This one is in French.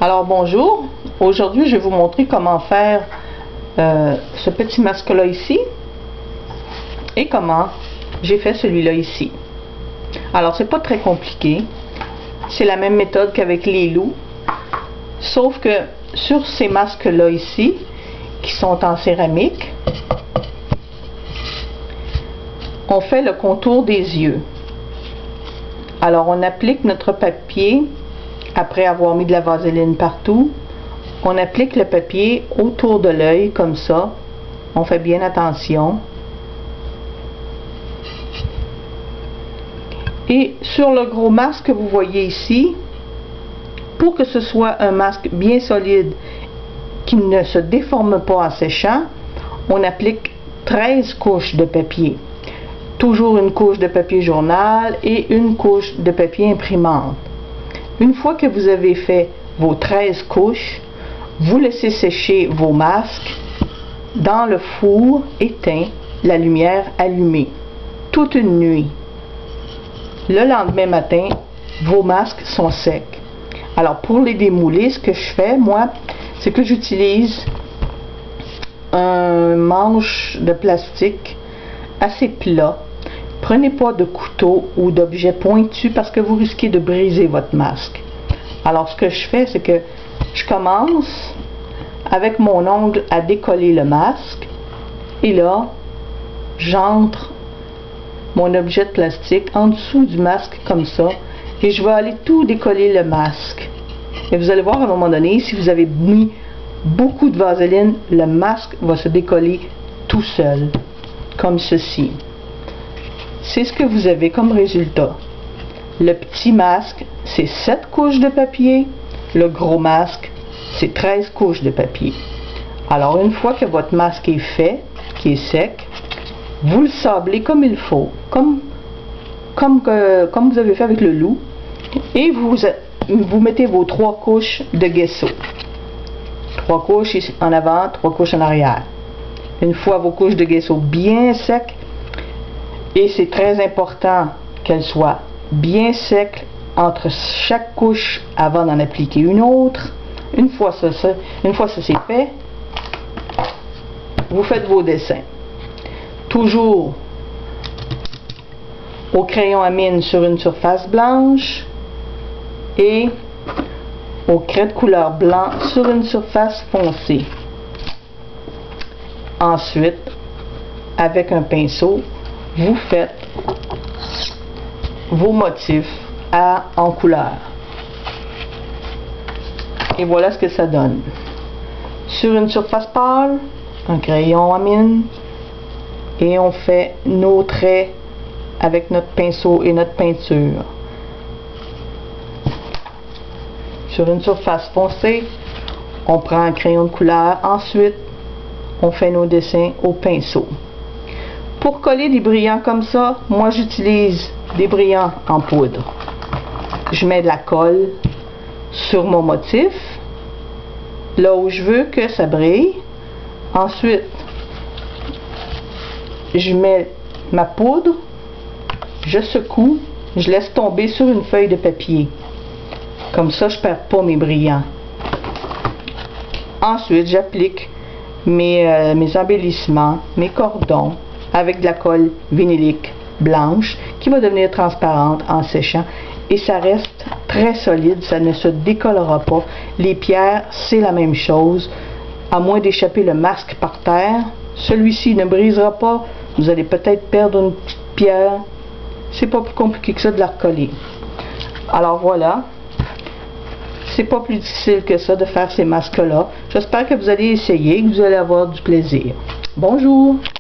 Alors bonjour, aujourd'hui je vais vous montrer comment faire ce petit masque là ici et comment j'ai fait celui-là ici. Alors c'est pas très compliqué, c'est la même méthode qu'avec les loups, sauf que sur ces masques là ici qui sont en céramique, on fait le contour des yeux. Alors on applique notre papier. Après avoir mis de la vaseline partout, on applique le papier autour de l'œil comme ça. On fait bien attention. Et sur le gros masque que vous voyez ici, pour que ce soit un masque bien solide qui ne se déforme pas en séchant, on applique 13 couches de papier. Toujours une couche de papier journal et une couche de papier imprimante. Une fois que vous avez fait vos 13 couches, vous laissez sécher vos masques dans le four éteint, la lumière allumée, toute une nuit. Le lendemain matin, vos masques sont secs. Alors pour les démouler, ce que je fais, moi, c'est que j'utilise un manche de plastique assez plat. Prenez pas de couteau ou d'objet pointu parce que vous risquez de briser votre masque. Alors ce que je fais, c'est que je commence avec mon ongle à décoller le masque et là, j'entre mon objet de plastique en dessous du masque comme ça et je vais aller tout décoller le masque. Et vous allez voir à un moment donné, si vous avez mis beaucoup de vaseline, le masque va se décoller tout seul, comme ceci. C'est ce que vous avez comme résultat. Le petit masque, c'est 7 couches de papier. Le gros masque, c'est 13 couches de papier. Alors, une fois que votre masque est fait, qui est sec, vous le sablez comme il faut, comme vous avez fait avec le loup, et vous mettez vos 3 couches de gesso. 3 couches en avant, 3 couches en arrière. Une fois vos couches de gesso bien secs, et c'est très important qu'elle soit bien sec entre chaque couche avant d'en appliquer une autre. Une fois ça c'est fait, vous faites vos dessins. Toujours au crayon à mine sur une surface blanche et au craie de couleur blanc sur une surface foncée. Ensuite, avec un pinceau, vous faites vos motifs en couleur. Et voilà ce que ça donne. Sur une surface pâle, un crayon à mine, et on fait nos traits avec notre pinceau et notre peinture. Sur une surface foncée, on prend un crayon de couleur. Ensuite, on fait nos dessins au pinceau. Pour coller des brillants comme ça, moi j'utilise des brillants en poudre. Je mets de la colle sur mon motif, là où je veux que ça brille. Ensuite, je mets ma poudre, je secoue, je laisse tomber sur une feuille de papier. Comme ça, je ne perds pas mes brillants. Ensuite, j'applique mes embellissements, mes cordons, avec de la colle vinylique blanche qui va devenir transparente en séchant et ça reste très solide, ça ne se décollera pas. Les pierres, c'est la même chose, à moins d'échapper le masque par terre, celui-ci ne brisera pas, vous allez peut-être perdre une petite pierre, c'est pas plus compliqué que ça de la recoller. Alors voilà, c'est pas plus difficile que ça de faire ces masques là. J'espère que vous allez essayer et que vous allez avoir du plaisir. Bonjour!